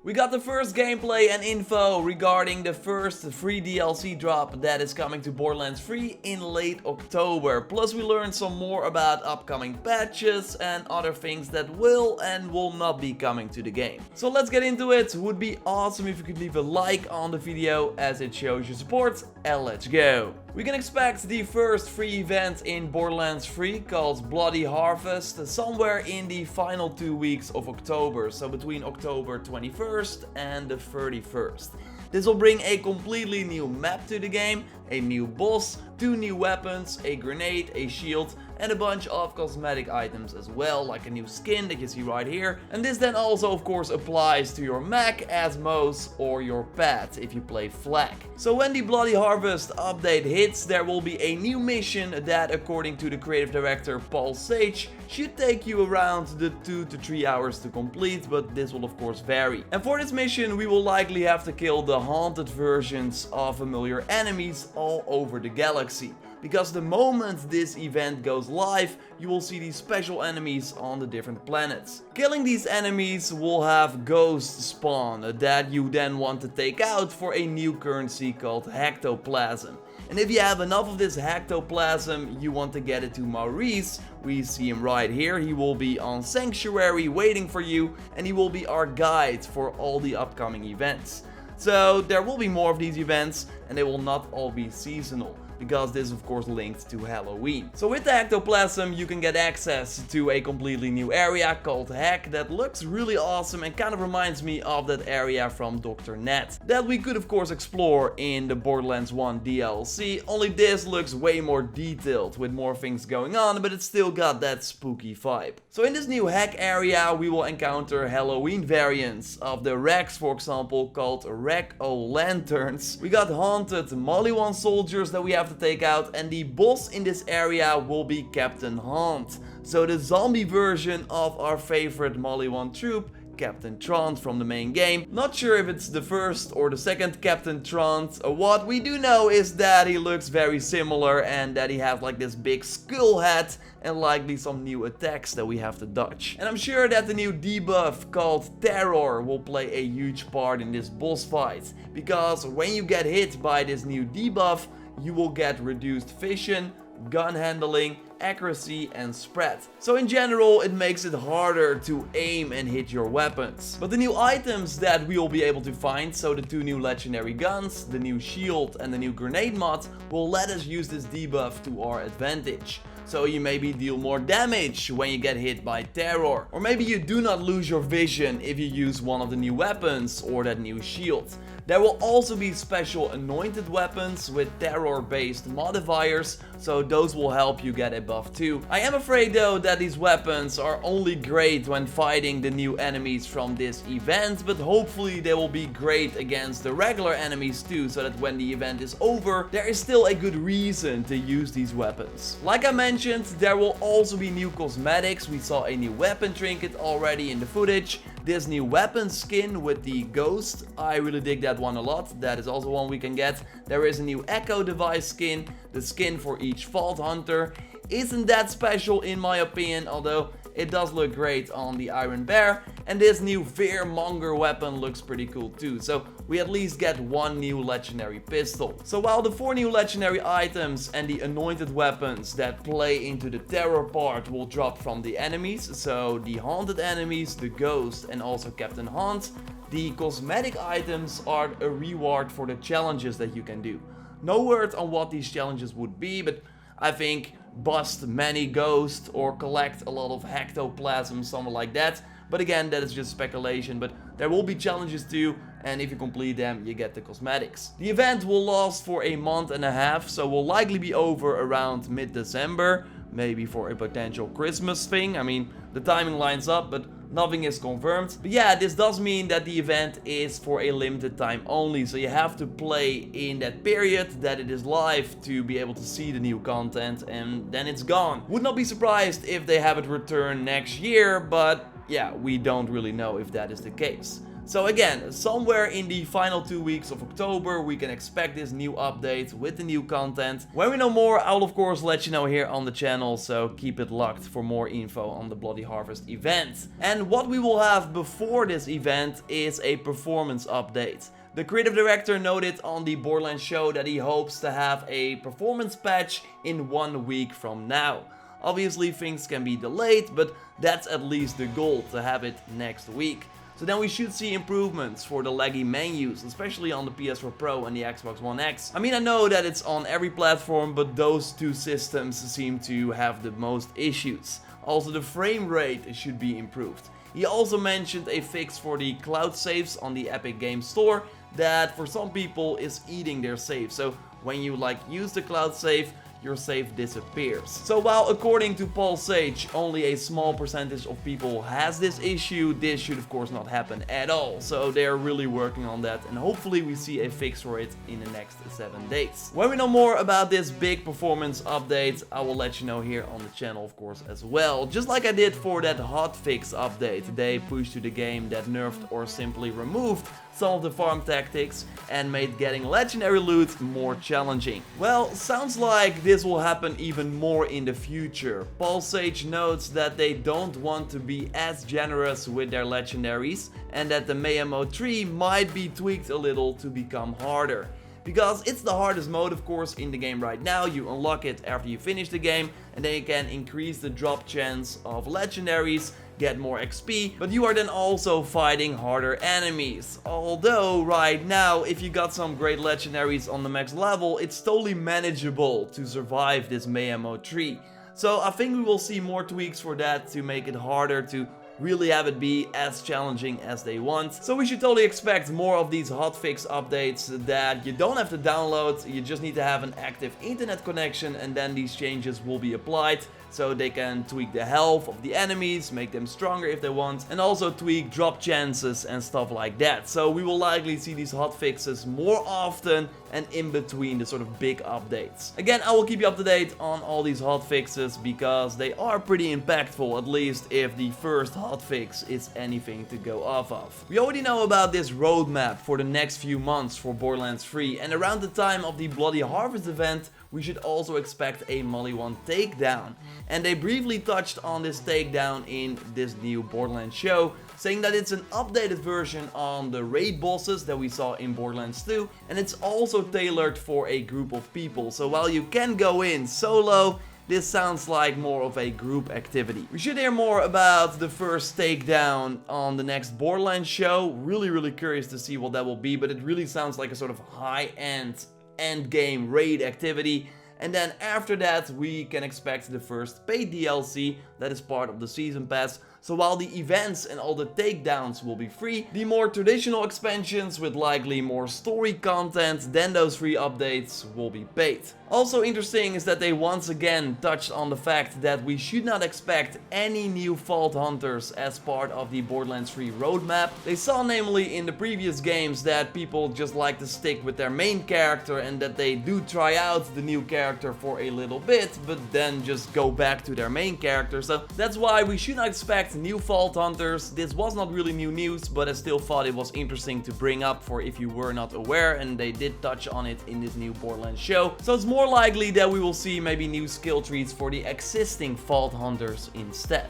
We got the first gameplay and info regarding the first free DLC drop that is coming to Borderlands 3 in late October. Plus we learned some more about upcoming patches and other things that will and will not be coming to the game. So let's get into it. Would be awesome if you could leave a like on the video as it shows your support, and let's go. We can expect the first free event in Borderlands 3 called Bloody Harvest somewhere in the final 2 weeks of October, so between October 21st and the 31st. This will bring a completely new map to the game, a new boss, 2 new weapons, a grenade, a shield, and a bunch of cosmetic items as well, like a new skin that you see right here. And this then also of course applies to your mech, Asmos, or your pet if you play Flag. So when the Bloody Harvest update hits, there will be a new mission that, according to the creative director Paul Sage, should take you around the 2 to 3 hours to complete, but this will of course vary. And for this mission we will likely have to kill the haunted versions of familiar enemies all over the galaxy. Because the moment this event goes live, you will see these special enemies on the different planets. Killing these enemies will have ghosts spawn that you then want to take out for a new currency called Hectoplasm. And if you have enough of this Hectoplasm, you want to get it to Maurice. We see him right here. He will be on Sanctuary waiting for you, and he will be our guide for all the upcoming events. So there will be more of these events, and they will not all be seasonal, because this is of course linked to Halloween. So with the Hectoplasm you can get access to a completely new area called Heck that looks really awesome and kind of reminds me of that area from Dr. Net that we could of course explore in the Borderlands 1 DLC, only this looks way more detailed with more things going on, but it's still got that spooky vibe. So in this new Heck area we will encounter Halloween variants of the Rex, for example, called Wreck-O-Lanterns. We got haunted Maliwan soldiers that we have to take out, and the boss in this area will be Captain Haunt. So the zombie version of our favorite Maliwan troop, Captain Trant from the main game. Not sure if it's the first or the second Captain Trant. What we do know is that he looks very similar and that he has like this big skull hat and likely some new attacks that we have to dodge. And I'm sure that the new debuff called Terror will play a huge part in this boss fight, because when you get hit by this new debuff, you will get reduced vision, gun handling, accuracy and spread. So in general it makes it harder to aim and hit your weapons. But the new items that we will be able to find, so the 2 new legendary guns, the new shield and the new grenade mod, will let us use this debuff to our advantage. So you maybe deal more damage when you get hit by Terror, or maybe you do not lose your vision if you use one of the new weapons or that new shield. There will also be special anointed weapons with terror based modifiers, so those will help you get a buff too. I am afraid though that these weapons are only great when fighting the new enemies from this event, but hopefully they will be great against the regular enemies too, so that when the event is over there is still a good reason to use these weapons. Like I mentioned, there will also be new cosmetics. We saw a new weapon trinket already in the footage. This new weapon skin with the ghost, I really dig that one a lot. That is also one we can get. There is a new echo device skin, the skin for each Vault Hunter. Isn't that special in my opinion, although it does look great on the Iron Bear. And this new Fearmonger weapon looks pretty cool too, so we at least get 1 new legendary pistol. So while the 4 new legendary items and the anointed weapons that play into the terror part will drop from the enemies, so the haunted enemies, the ghost and also Captain Haunt, the cosmetic items are a reward for the challenges that you can do. No word on what these challenges would be, but I think bust many ghosts or collect a lot of Hectoplasm, something like that. But again, that is just speculation, but there will be challenges too, and if you complete them, you get the cosmetics. The event will last for a month and a half, so will likely be over around mid-December, maybe for a potential Christmas thing. I mean, the timing lines up, but nothing is confirmed. But yeah, this does mean that the event is for a limited time only, so you have to play in that period that it is live to be able to see the new content, and then it's gone. Would not be surprised if they have it return next year, but yeah, we don't really know if that is the case. So again, somewhere in the final 2 weeks of October, we can expect this new update with the new content. When we know more, I'll of course let you know here on the channel, so keep it locked for more info on the Bloody Harvest event. And what we will have before this event is a performance update. The creative director noted on the Borderlands show that he hopes to have a performance patch in 1 week from now. Obviously things can be delayed, but that's at least the goal, to have it next week. So then we should see improvements for the laggy menus, especially on the PS4 Pro and the Xbox One X. I mean, I know that it's on every platform, but those two systems seem to have the most issues. Also, the frame rate should be improved. He also mentioned a fix for the cloud saves on the Epic Games Store that for some people is eating their save. So when you use the cloud save, your save disappears. So while according to Paul Sage, only a small percentage of people has this issue, this should of course not happen at all. So they're really working on that, and hopefully we see a fix for it in the next 7 days. When we know more about this big performance update, I will let you know here on the channel of course as well. Just like I did for that hotfix update, they pushed to the game that nerfed or simply removed some of the farm tactics and made getting legendary loot more challenging. Well, sounds like this will happen even more in the future. Paul Sage notes that they don't want to be as generous with their legendaries and that the BL3 might be tweaked a little to become harder. Because it's the hardest mode of course in the game right now. You unlock it after you finish the game and then you can increase the drop chance of legendaries, get more XP, but you are then also fighting harder enemies. Although right now, if you got some great legendaries on the max level, it's totally manageable to survive this BL3. So I think we will see more tweaks for that to make it harder to really have it be as challenging as they want. So we should totally expect more of these hotfix updates that you don't have to download, you just need to have an active internet connection, and then these changes will be applied. So they can tweak the health of the enemies, make them stronger if they want, and also tweak drop chances and stuff like that. So we will likely see these hotfixes more often and in between the sort of big updates. Again, I will keep you up to date on all these hotfixes because they are pretty impactful, at least if the first hotfix is anything to go off of. We already know about this roadmap for the next few months for Borderlands 3, and around the time of the Bloody Harvest event, we should also expect a Molly 1 takedown. And they briefly touched on this takedown in this new Borderlands show, saying that it's an updated version on the raid bosses that we saw in Borderlands 2, and it's also tailored for a group of people. So while you can go in solo, this sounds like more of a group activity. We should hear more about the first takedown on the next Borderlands show. Really curious to see what that will be, but it really sounds like a sort of high-end endgame raid activity. And then after that we can expect the first paid DLC that is part of the season pass. So while the events and all the takedowns will be free, the more traditional expansions with likely more story content than those free updates will be paid. Also interesting is that they once again touched on the fact that we should not expect any new Vault Hunters as part of the Borderlands 3 roadmap. They saw namely in the previous games that people just like to stick with their main character and that they do try out the new character for a little bit, but then just go back to their main character. So that's why we should not expect new Vault Hunters. This was not really new news, but I still thought it was interesting to bring up for if you were not aware, and they did touch on it in this new Borderlands show. So it's more likely that we will see maybe new skill trees for the existing Vault Hunters instead.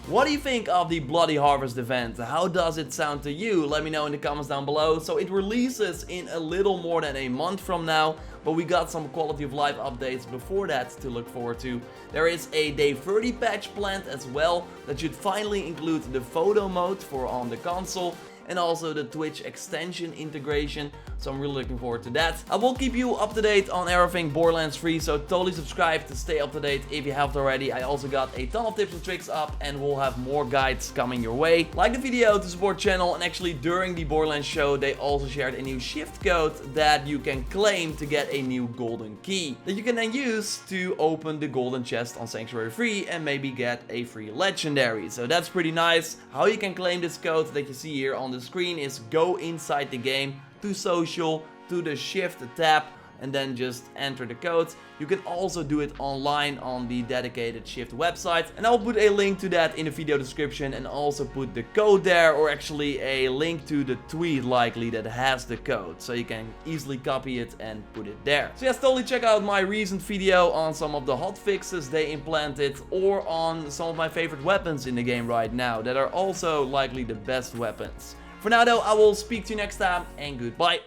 What do you think of the Bloody Harvest event? How does it sound to you? Let me know in the comments down below. So it releases in a little more than a month from now, but we got some quality of life updates before that to look forward to. There is a day 30 patch planned as well that should finally include the photo mode for on the console and also the Twitch extension integration, so I'm really looking forward to that. I will keep you up to date on everything Borderlands 3, so totally subscribe to stay up to date if you haven't already. I also got a ton of tips and tricks up, and we'll have more guides coming your way. Like the video to support channel, and actually during the Borderlands show they also shared a new shift code that you can claim to get a new golden key that you can then use to open the golden chest on Sanctuary 3 and maybe get a free legendary. So that's pretty nice. How you can claim this code that you see here on the screen is go inside the game to social, to the shift tab, and then just enter the code. You can also do it online on the dedicated Shift website, and I'll put a link to that in the video description and also put the code there, or actually a link to the tweet likely that has the code, so you can easily copy it and put it there. So yes, totally check out my recent video on some of the hotfixes they implanted, or on some of my favorite weapons in the game right now that are also likely the best weapons. For now though, I will speak to you next time, and goodbye.